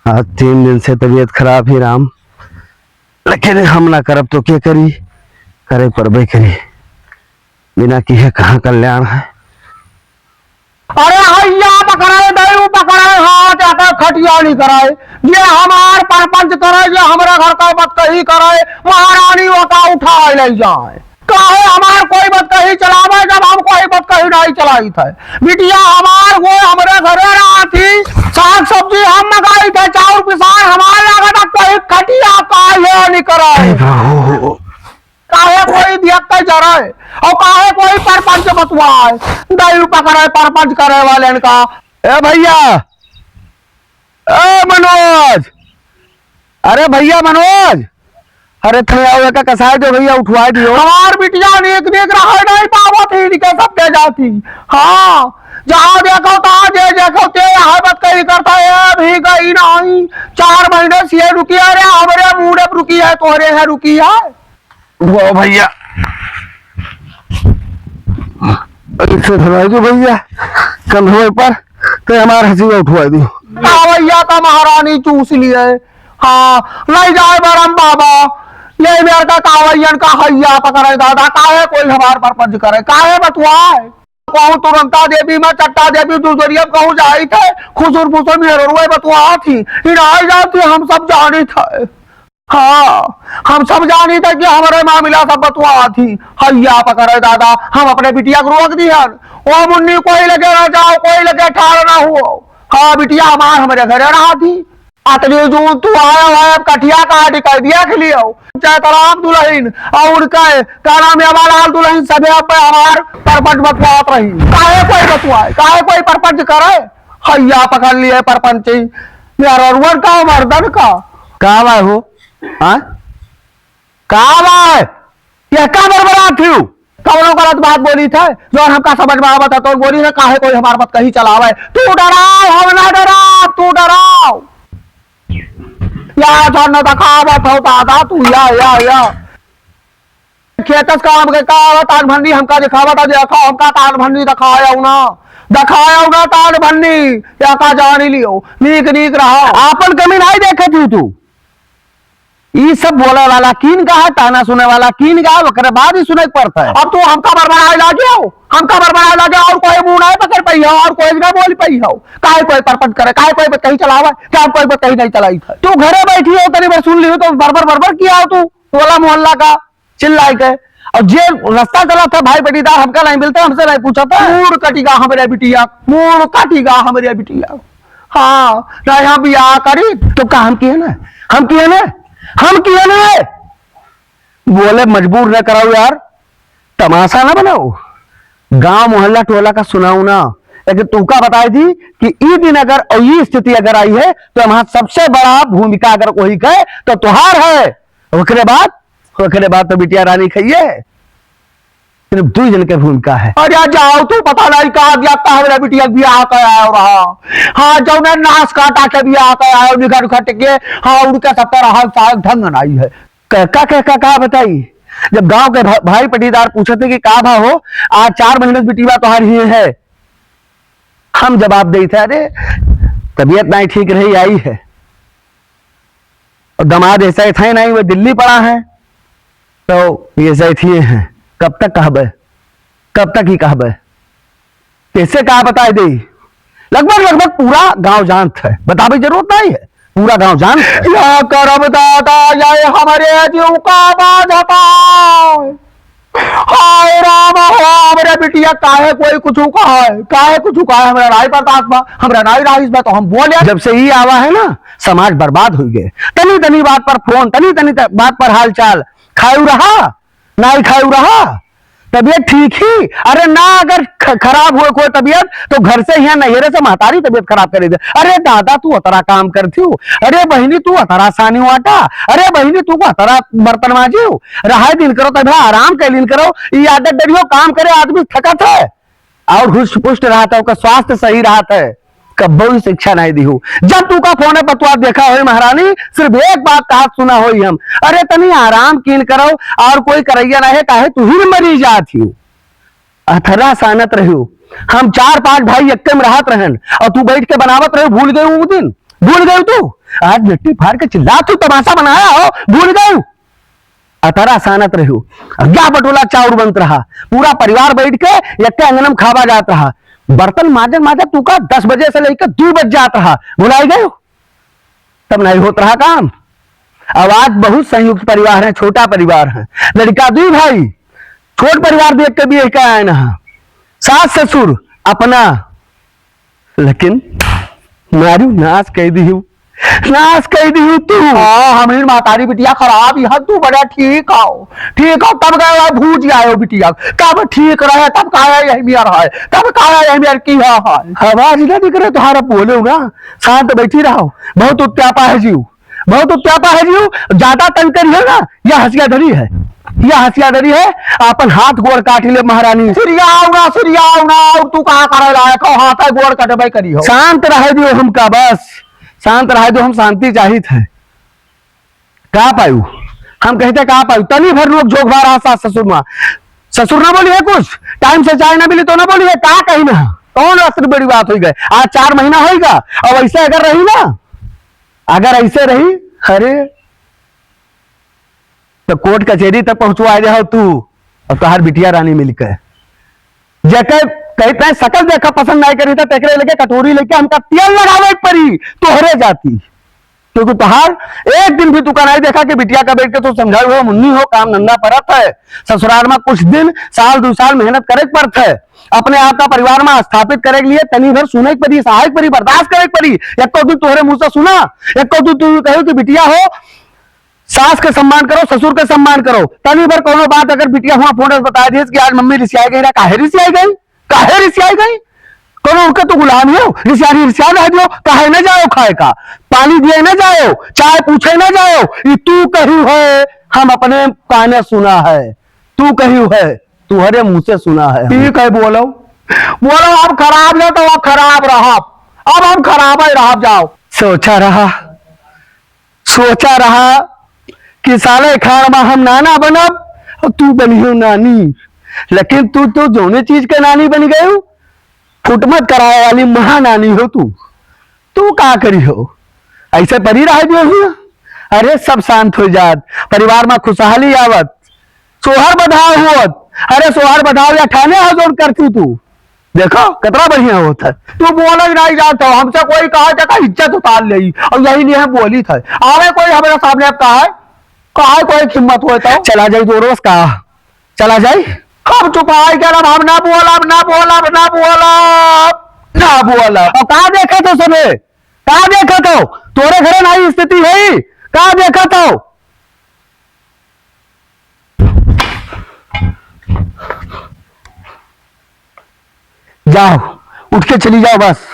आज 3 दिन से तबीयत खराब ही राम, लेकिन हम ना करब तो क्या करी, करे परबे करी, बिना किए कहाँ कल्याण है। अरे हैया पकड़ाए दयू पकड़ाए हाथ आकर खटिया नहीं कराए, ये हमार परपंच करे, ये हमारे घर का मत कही करे, महारानी का उठा ले जाए। काहे हमार कोई मत कही चलावे जब हम कोई मत कही नहीं चलाई थे। बिटिया हमार वो हमारे घरे रहा थी, साग सब्जी हम मंगाई थे, चाउर पिसान हमार लागत कहीं खटिया काहे नहीं कराए। काहे कोई देखते जरे और काहे कोई परपंच बतवाए, दयू पकड़े परपंच करे वाले का। ए भैया, ए मनोज, अरे भैया मनोज, अरे थोड़ा का कसाई दो भैया, उठवा दियो। हमार बिटिया नेक नेक रहे नहीं पावत ही निके सब दे जाती। हाँ जहाँ देखो तहाँ जे देखो ते यहाँ बात कही करता है, भी गई नहीं 4 महीने से रुकी है रे, हमारे मुंह रुकी है, तोहरे है रुकी है। वो भैया इसे धरा दो भैया कंधे पर, तो हमारे हंसी उठवा दो। भैया का महारानी चूस लिए। हाँ नहीं जाए बरम बाबा, ये मेरे का कावैयन का हैया पकड़े दादा, काहे कोई हमार परपंच करे, काहे बतवाए। कहूँ तुरंता देवी में चट्टा देवी दूसरिया कहूँ जाई थे, खुसुर फुसुर मेरे बतवा थी, इनाई जाती हम सब जानी थे। हाँ हम सब जानी थे कि हमारे मामला सब बतवा थी, हैया पकड़े दादा, हम अपने बिटिया को रोक दिहन। ओ मुन्नी कोई लगे ना जाओ, कोई लगे ठाड़ ना हो। हाँ बिटिया हमार हमारे घरे रहा थी, अतली जून तू आया कठिया काट कर दिया के लिए चाहे तलाम दुल्हन और उनका काना में हमारा दुल्हन सभी पे हमार परपंच बतवात रही। काहे कोई बतवाए, काहे कोई परपंच करे, हैया पकड़ लिए परपंच मेरा रुवन का मर्दन का। कहाँ आए हो? हाँ कहाँ आए? ये क्या बरबरा थी? कौनो गलत बात बोली थे जो हमका समझ में आवत है, तो बोली ना काहे कोई हमार बात कही चलावे। तू डराओ हम ना डराओ, तू डराओ या धन दिखावत हो दादा, तू या खेतस काम के कावत आज भंडी हमका दिखावत, देखो हमका तान भंडी दिखाया ना तान भंडी या का जानी लियो, नीक नीक रहो। आपन कमी नहीं देखे थी तू, ये सब बोले वाला कीन का है, ताना सुने वाला कीन का है, वकरे बाद ही सुने पड़ता है। अब तू हमका बरबराए लागे हो, हमका बरबराए लागे, और कोई मुंह नहीं पकड़ पई हो, और कोई ना बोल पई हो। काहे कोई परपंच करे, काहे कोई बात कहीं चलावा, क्या कोई बात कहीं नहीं चलाई था। तू घरे बैठी हो, तनी बार सुन ली हो तो बरबर किया हो तू, टोला मोहल्ला का चिल्लाई के, और जे रास्ता चला था भाई बेटीदार हमका नहीं मिलते, हमसे नहीं पूछा था। मूड कटिगा हमारे बिटिया, मूड कटिगा हमारे बिटिया। हाँ नहीं हम बियाह करी तो का हम किए ना, हम किए ना, हम किए ना, बोले मजबूर न कराओ यार, तमाशा ना बनाओ, गांव मोहल्ला टोला का सुनाऊ ना। लेकिन तू का बताई थी कि ये दिन अगर और ये स्थिति अगर आई है तो हमारा सबसे बड़ा भूमिका अगर कोई कहे तो तुहार है। ओकरे बाद तो बिटिया रानी खाइए, सिर्फ 2 जन के भूमिका है। अरे जाओ तू पता नहीं कहा जाता है बिटिया बियाह कराया रहा। हाँ जो ने नाश काटा के बियाह कराया निखट खट के, हाँ उनके सब तरह साग ढंग नहीं है। कहा बताई, जब गांव के भाई पटीदार पूछे थे कि का भाव हो, आज 4 महीने बिटिया तुहार ही है, हम जवाब दे थे अरे तबीयत नहीं ठीक रही आई है, और दामाद ऐसा थे नहीं, वो दिल्ली पड़ा है, तो ये ऐसे हैं। कब तक कहबे, कब तक ही कहबे, कैसे कहा बताए दे। लगभग पूरा गांव जानत है, बतावे जरूरत नहीं है, पूरा गांव जानत है। या करम दादा जाए हमारे जीव का बाधता, हाय राम हमारे बिटिया काहे कोई कुछ कहा है, काहे कुछ कहा है, हमारा राय बर्दाश्त बा, हमारा नाई राइस बा, तो हम बोले। जब से ही आवा है ना समाज बर्बाद हो गए, तनी तनी बात पर फोन, तनी बात पर हाल चाल, खायू रहा नहीं खायू रहा, तबीयत ठीक ही, अरे ना अगर खराब हुए कोई तबीयत तो घर से यहाँ नहरे से महतारी तबीयत खराब करे दे। अरे दादा तू अतरा काम करती हो, अरे बहनी तू अतरा सानी वाटा, अरे बहनी तू अतरा बर्तन माजी हो, रहा दिन करो तब आराम कर लीन करो, ये आदत डरियो काम करे आदमी थकत है और हुष्ट पुष्ट रहता है, स्वास्थ्य सही रहता है, कब्बो शिक्षा नहीं दी हो। जब तू का फोन पर तू देखा हो महारानी, सिर्फ एक बात कहा सुना हो हम, अरे तनी आराम कीन करो और कोई करैया ना है, काहे तू ही मरी जाती हो, अथरा सानत रही हो। हम 4-5 भाई यक्के में रहत रहन और तू बैठ के बनावत रहे, भूल गए वो दिन। भूल गई तू? आज मिट्टी फाड़ के चिल्ला तू तमाशा बनाया हो, भूल गई? अतरा सानत रहो, अज्ञा बटोला चाउर बनत रहा, पूरा परिवार बैठ के एक अंगनम खावा जात रहा, बर्तन माजन माजा तू का 10 बजे से लेकर 2 बज जात रहा, भुलाई गए? तब नहीं होता रहा काम। अब आज बहुत संयुक्त परिवार है, छोटा परिवार है, लड़का 2 भाई, छोट परिवार देख के भी एक आया ना, सास ससुर अपना, लेकिन मारू नाश कह दी हूँ, नाश कह दी हूँ तू। हाँ हमारी मातारी बिटिया खराब यहाँ तू बड़ा ठीक हो तब गए भूज आयो बिटिया कब ठीक रहे तब काया यही मियार है तब काया यही मियार की है आवाज ना दिख रहे तुम्हारा, बोलो ना, शांत बैठी रहो। बहुत उत्यापा है जीव, बहुत उत्यापा है जीव, ज्यादा तंग करिए ना, यह हंसियाधरी है, यह हंसियाधरी है। अपन हाथ गोड़ काट ले महारानी। सूर्या तू कहाँ करे लायक हो, हाथ है गोड़ कटबे करी हो। शांत रहे दियो हमका, बस शांत रहे दो, हम शांति चाहिए थे। कहा पायू हम कहते कहा पायू, तनी भर लोग झोंक भा रहा सास ससुर माँ, ससुर ना बोली है कुछ, टाइम से चाय ना मिली तो ना बोली है, कहा कही ना, कौन रास्ते बड़ी बात हो गई। आज 4 महीना होगा, और ऐसे अगर रही ना, अगर ऐसे रही, अरे तो कोर्ट कचहरी तक पहुंचवा जाओ तू और तुहार बिटिया रानी मिलकर। जैसे कहते हैं शकल देखा पसंद नहीं करी था, तेकरे लेके कटोरी लेके हमका तेल लगावे पड़ी तोहरे जाती, क्योंकि तुहार एक दिन भी तू का नहीं देखा कि बिटिया का बैठ के तू समझाई हो, मुन्नी हो, काम धंधा परत है, ससुराल में कुछ दिन साल 2 साल मेहनत करे पड़त है, अपने आप का परिवार में स्थापित करे के लिए तनी भर सुने पड़ी, सहायक पड़ी, बर्दाश्त करे पड़ी। एक को तू तोहरे मुंह से सुना, एक को तू कहो कि बिटिया हो, सास के सम्मान करो, ससुर के सम्मान करो, तनी भर कोनो बात अगर बिटिया हुआ फोन बता दिए कि आज मम्मी रिसिया गई, काहे रिसिया गई, काहे रिसिया गई, कोनो उनका तो गुलाम हो, रिसिया रह दियो, काहे न जाओ खाए का, पानी दिए न जाओ, चाय पूछे न जाओ, ये तू कही है, हम अपने काने सुना है, तू कही है, तुम्हारे मुंह से सुना है। ठीक है बोलो अब खराब है तो अब खराब रहा, अब हम खराब है रह जाओ। सोचा रहा कि साले खाड़ में हम नाना बनब और तू बनी हो नानी, लेकिन तू तो जोने चीज के नानी बन गई, फुटमत कराए वाली महानानी हो तू का करी हो, ऐसे परी रह दियो। अरे सब शांत हो जात, परिवार में खुशहाली आवत, सोहर बधाव होत, अरे सोहर बधाव या ठाने हो जोन करती तू, देखो कितना बढ़िया होता है। तू बोल नहीं जाता, हमसे कोई कहा था इज्जत उतार ली और यही नहीं हम बोली था, आवे कोई हमारे सामने अब कहा कोई हिम्मत होता है। चला जाए तो रोज कहा चला जाए, हम चुपाई कर हम ना बोला और कहा देखा तो सुने, कहा देखा तो तोरे घरे नहीं स्थिति है, कहा देखा तो जाओ, उठ के चली जाओ बस।